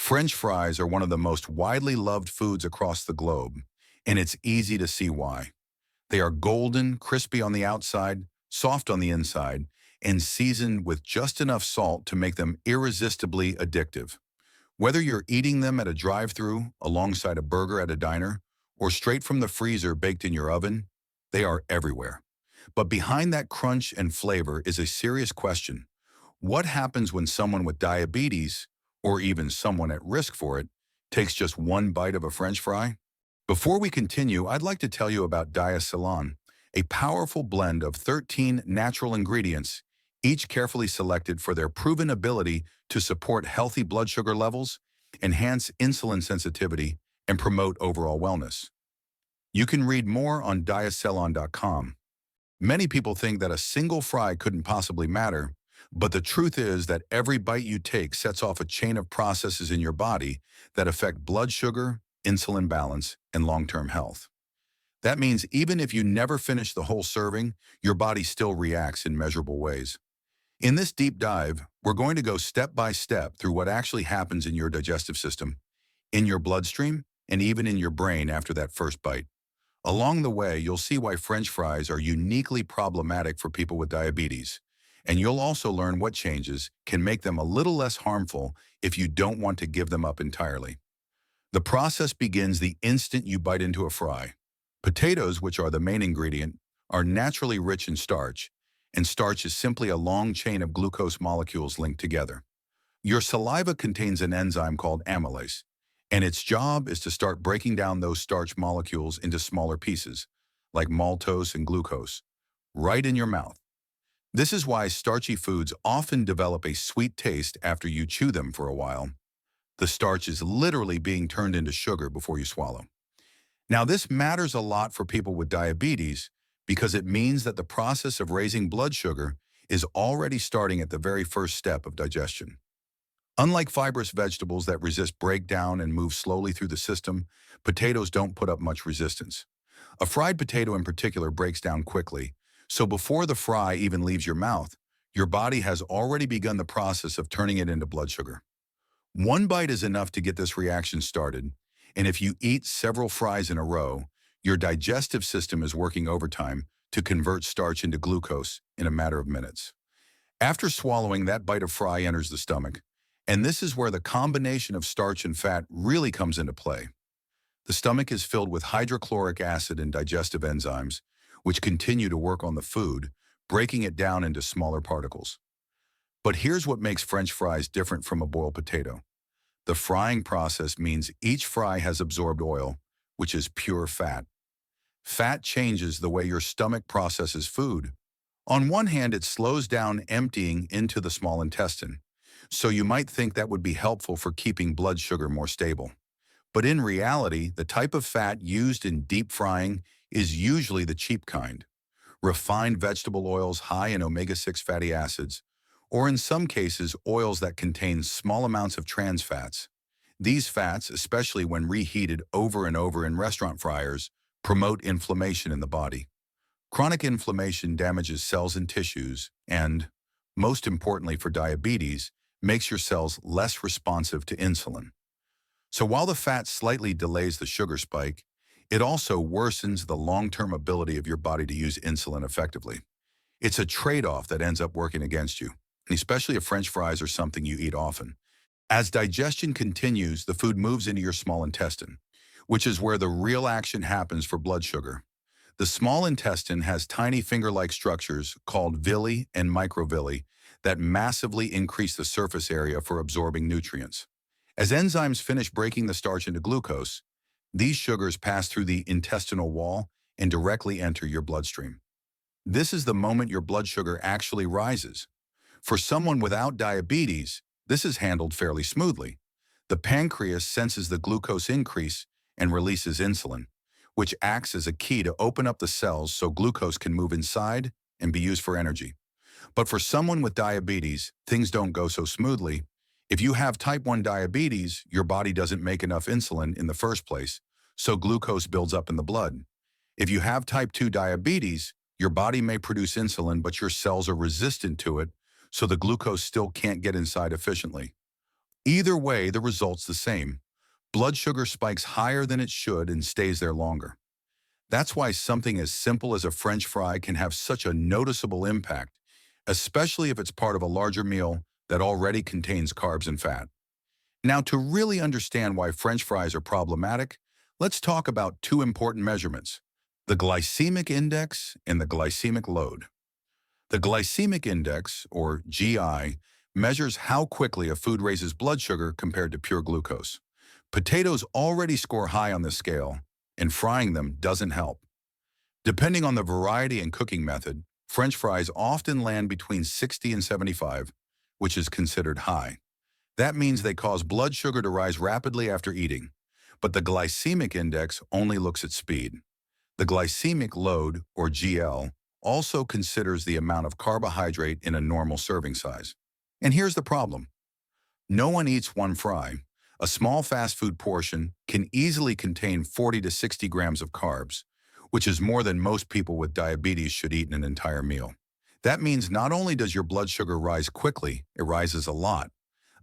French fries are one of the most widely loved foods across the globe, and it's easy to see why. They are golden, crispy on the outside, soft on the inside, and seasoned with just enough salt to make them irresistibly addictive. Whether you're eating them at a drive-thru, alongside a burger at a diner, or straight from the freezer baked in your oven, they are everywhere. But behind that crunch and flavor is a serious question. What happens when someone with diabetes, or even someone at risk for it, takes just one bite of a French fry? Before we continue, I'd like to tell you about Diacylon, a powerful blend of 13 natural ingredients, each carefully selected for their proven ability to support healthy blood sugar levels, enhance insulin sensitivity, and promote overall wellness. You can read more on diacylon.com. Many people think that a single fry couldn't possibly matter, but the truth is that every bite you take sets off a chain of processes in your body that affect blood sugar, insulin balance, and long-term health. That means even if you never finish the whole serving, your body still reacts in measurable ways. In this deep dive, we're going to go step by step through what actually happens in your digestive system, in your bloodstream, and even in your brain after that first bite. Along the way, you'll see why French fries are uniquely problematic for people with diabetes, and you'll also learn what changes can make them a little less harmful if you don't want to give them up entirely. The process begins the instant you bite into a fry. Potatoes, which are the main ingredient, are naturally rich in starch, and starch is simply a long chain of glucose molecules linked together. Your saliva contains an enzyme called amylase, and its job is to start breaking down those starch molecules into smaller pieces, like maltose and glucose, right in your mouth. This is why starchy foods often develop a sweet taste after you chew them for a while. The starch is literally being turned into sugar before you swallow. Now, this matters a lot for people with diabetes because it means that the process of raising blood sugar is already starting at the very first step of digestion. Unlike fibrous vegetables that resist breakdown and move slowly through the system, potatoes don't put up much resistance. A fried potato in particular breaks down quickly, so before the fry even leaves your mouth, your body has already begun the process of turning it into blood sugar. One bite is enough to get this reaction started, and if you eat several fries in a row, your digestive system is working overtime to convert starch into glucose in a matter of minutes. After swallowing, that bite of fry enters the stomach, and this is where the combination of starch and fat really comes into play. The stomach is filled with hydrochloric acid and digestive enzymes, which continue to work on the food, breaking it down into smaller particles. But here's what makes French fries different from a boiled potato. The frying process means each fry has absorbed oil, which is pure fat. Fat changes the way your stomach processes food. On one hand, it slows down emptying into the small intestine, so you might think that would be helpful for keeping blood sugar more stable. But in reality, the type of fat used in deep frying is usually the cheap kind. Refined vegetable oils high in omega-6 fatty acids, or in some cases, oils that contain small amounts of trans fats. These fats, especially when reheated over and over in restaurant fryers, promote inflammation in the body. Chronic inflammation damages cells and tissues and, most importantly for diabetes, makes your cells less responsive to insulin. So while the fat slightly delays the sugar spike, it also worsens the long-term ability of your body to use insulin effectively. It's a trade-off that ends up working against you, especially if French fries are something you eat often. As digestion continues, the food moves into your small intestine, which is where the real action happens for blood sugar. The small intestine has tiny finger-like structures called villi and microvilli that massively increase the surface area for absorbing nutrients. As enzymes finish breaking the starch into glucose, these sugars pass through the intestinal wall and directly enter your bloodstream. This is the moment your blood sugar actually rises. For someone without diabetes, this is handled fairly smoothly. The pancreas senses the glucose increase and releases insulin, which acts as a key to open up the cells so glucose can move inside and be used for energy. But for someone with diabetes, things don't go so smoothly. If you have type 1 diabetes, your body doesn't make enough insulin in the first place, so glucose builds up in the blood. If you have type 2 diabetes, your body may produce insulin, but your cells are resistant to it, so the glucose still can't get inside efficiently. Either way, the result's the same. Blood sugar spikes higher than it should and stays there longer. That's why something as simple as a French fry can have such a noticeable impact, especially if it's part of a larger meal that already contains carbs and fat. Now, to really understand why French fries are problematic, let's talk about two important measurements: the glycemic index and the glycemic load. The glycemic index, or GI, measures how quickly a food raises blood sugar compared to pure glucose. Potatoes already score high on this scale, and frying them doesn't help. Depending on the variety and cooking method, French fries often land between 60 and 75, which is considered high. That means they cause blood sugar to rise rapidly after eating, but the glycemic index only looks at speed. The glycemic load, or GL, also considers the amount of carbohydrate in a normal serving size. And here's the problem. No one eats one fry. A small fast food portion can easily contain 40 to 60 grams of carbs, which is more than most people with diabetes should eat in an entire meal. That means not only does your blood sugar rise quickly, it rises a lot.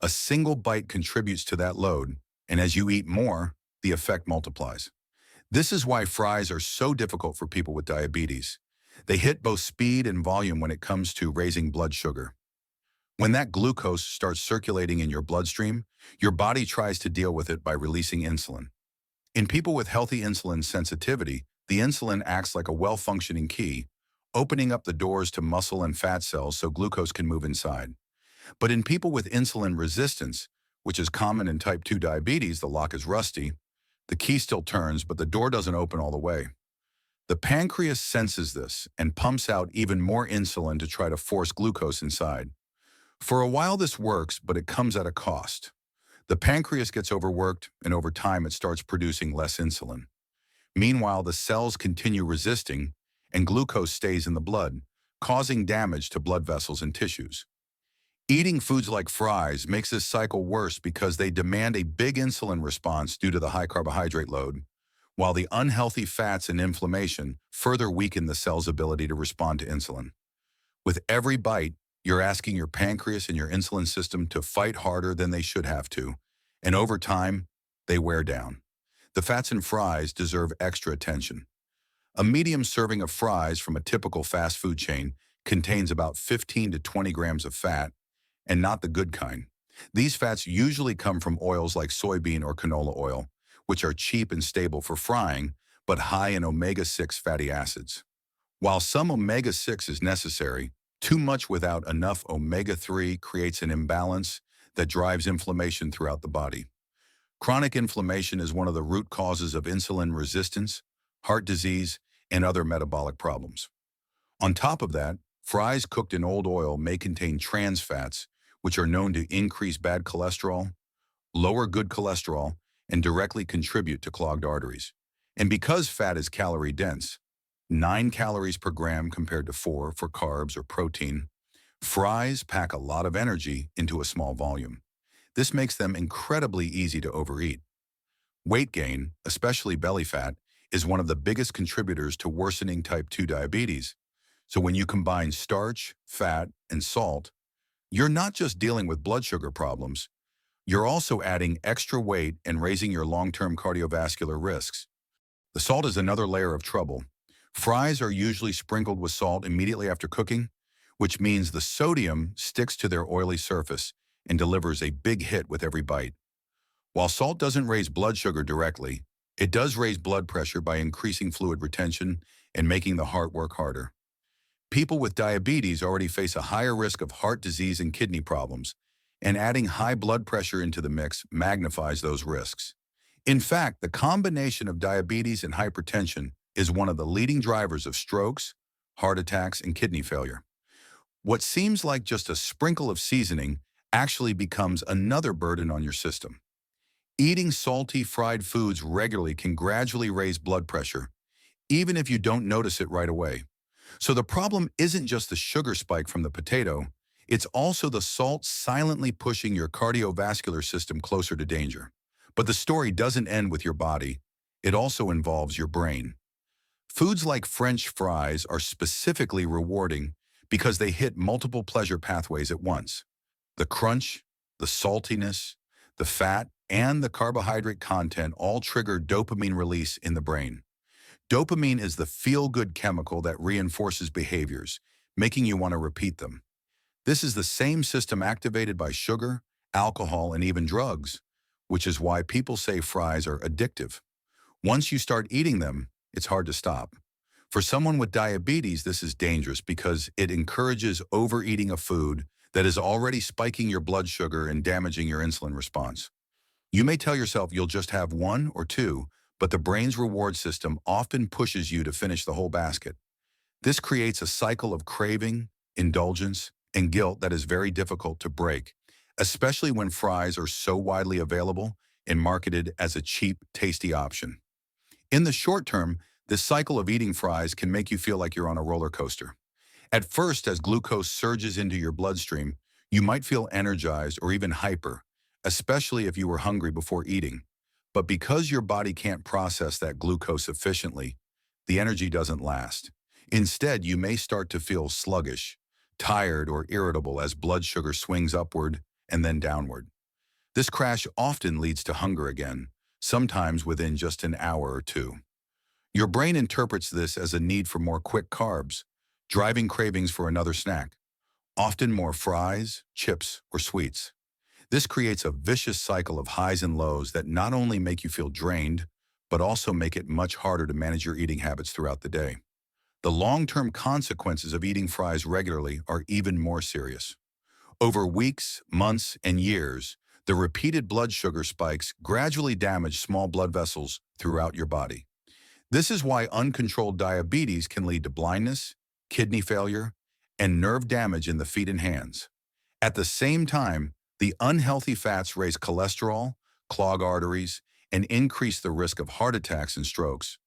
A single bite contributes to that load, and as you eat more, the effect multiplies. This is why fries are so difficult for people with diabetes. They hit both speed and volume when it comes to raising blood sugar. When that glucose starts circulating in your bloodstream, your body tries to deal with it by releasing insulin. In people with healthy insulin sensitivity, the insulin acts like a well-functioning key, opening up the doors to muscle and fat cells so glucose can move inside. But in people with insulin resistance, which is common in type 2 diabetes, the lock is rusty. The key still turns, but the door doesn't open all the way. The pancreas senses this and pumps out even more insulin to try to force glucose inside. For a while this works, but it comes at a cost. The pancreas gets overworked, and over time it starts producing less insulin. Meanwhile, the cells continue resisting, and glucose stays in the blood, causing damage to blood vessels and tissues. Eating foods like fries makes this cycle worse because they demand a big insulin response due to the high carbohydrate load, while the unhealthy fats and inflammation further weaken the cell's ability to respond to insulin. With every bite, you're asking your pancreas and your insulin system to fight harder than they should have to, and over time, they wear down. The fats in fries deserve extra attention. A medium serving of fries from a typical fast food chain contains about 15 to 20 grams of fat, and not the good kind. These fats usually come from oils like soybean or canola oil, which are cheap and stable for frying, but high in omega-6 fatty acids. While some omega-6 is necessary, too much without enough omega-3 creates an imbalance that drives inflammation throughout the body. Chronic inflammation is one of the root causes of insulin resistance, heart disease, and other metabolic problems. On top of that, fries cooked in old oil may contain trans fats, which are known to increase bad cholesterol, lower good cholesterol, and directly contribute to clogged arteries. And because fat is calorie dense, 9 calories per gram compared to 4 for carbs or protein, fries pack a lot of energy into a small volume. This makes them incredibly easy to overeat. Weight gain, especially belly fat, is one of the biggest contributors to worsening type 2 diabetes. So when you combine starch, fat, and salt, you're not just dealing with blood sugar problems, you're also adding extra weight and raising your long-term cardiovascular risks. The salt is another layer of trouble. Fries are usually sprinkled with salt immediately after cooking, which means the sodium sticks to their oily surface and delivers a big hit with every bite. While salt doesn't raise blood sugar directly, it does raise blood pressure by increasing fluid retention and making the heart work harder. People with diabetes already face a higher risk of heart disease and kidney problems, and adding high blood pressure into the mix magnifies those risks. In fact, the combination of diabetes and hypertension is one of the leading drivers of strokes, heart attacks, and kidney failure. What seems like just a sprinkle of seasoning actually becomes another burden on your system. Eating salty, fried foods regularly can gradually raise blood pressure, even if you don't notice it right away. So the problem isn't just the sugar spike from the potato, it's also the salt silently pushing your cardiovascular system closer to danger. But the story doesn't end with your body, it also involves your brain. Foods like French fries are specifically rewarding because they hit multiple pleasure pathways at once. The crunch, the saltiness, the fat, and the carbohydrate content all trigger dopamine release in the brain. Dopamine is the feel-good chemical that reinforces behaviors, making you want to repeat them. This is the same system activated by sugar, alcohol, and even drugs, which is why people say fries are addictive. Once you start eating them, it's hard to stop. For someone with diabetes, this is dangerous because it encourages overeating a food that is already spiking your blood sugar and damaging your insulin response. You may tell yourself you'll just have one or two, but the brain's reward system often pushes you to finish the whole basket. This creates a cycle of craving, indulgence, and guilt that is very difficult to break, especially when fries are so widely available and marketed as a cheap, tasty option. In the short term, this cycle of eating fries can make you feel like you're on a roller coaster. At first, as glucose surges into your bloodstream, you might feel energized or even hyper, especially if you were hungry before eating. But because your body can't process that glucose efficiently, the energy doesn't last. Instead, you may start to feel sluggish, tired, or irritable as blood sugar swings upward and then downward. This crash often leads to hunger again, sometimes within just an hour or two. Your brain interprets this as a need for more quick carbs, driving cravings for another snack, often more fries, chips, or sweets. This creates a vicious cycle of highs and lows that not only make you feel drained, but also make it much harder to manage your eating habits throughout the day. The long-term consequences of eating fries regularly are even more serious. Over weeks, months, and years, the repeated blood sugar spikes gradually damage small blood vessels throughout your body. This is why uncontrolled diabetes can lead to blindness, kidney failure, and nerve damage in the feet and hands. At the same time, the unhealthy fats raise cholesterol, clog arteries, and increase the risk of heart attacks and strokes.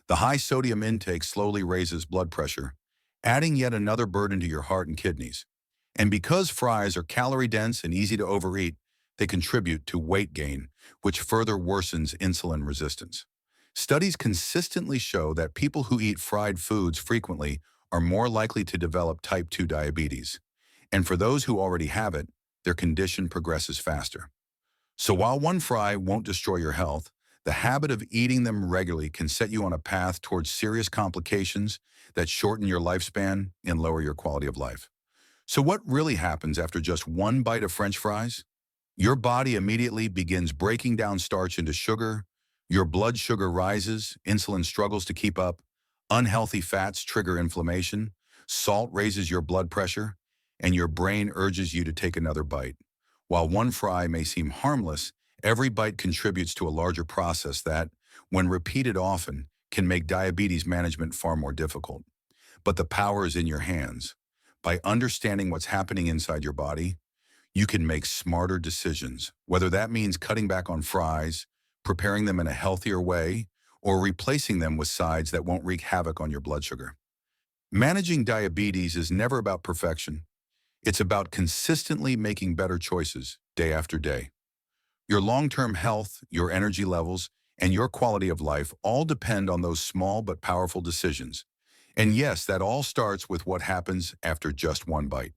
The high sodium intake slowly raises blood pressure, adding yet another burden to your heart and kidneys. And because fries are calorie-dense and easy to overeat, they contribute to weight gain, which further worsens insulin resistance. Studies consistently show that people who eat fried foods frequently are more likely to develop type 2 diabetes. And for those who already have it, their condition progresses faster. So while one fry won't destroy your health, the habit of eating them regularly can set you on a path towards serious complications that shorten your lifespan and lower your quality of life. So what really happens after just one bite of French fries? Your body immediately begins breaking down starch into sugar, your blood sugar rises, insulin struggles to keep up, unhealthy fats trigger inflammation, salt raises your blood pressure, and your brain urges you to take another bite. While one fry may seem harmless, every bite contributes to a larger process that, when repeated often, can make diabetes management far more difficult. But the power is in your hands. By understanding what's happening inside your body, you can make smarter decisions, whether that means cutting back on fries, preparing them in a healthier way, or replacing them with sides that won't wreak havoc on your blood sugar. Managing diabetes is never about perfection. It's about consistently making better choices day after day. Your long-term health, your energy levels, and your quality of life all depend on those small but powerful decisions. And yes, that all starts with what happens after just one bite.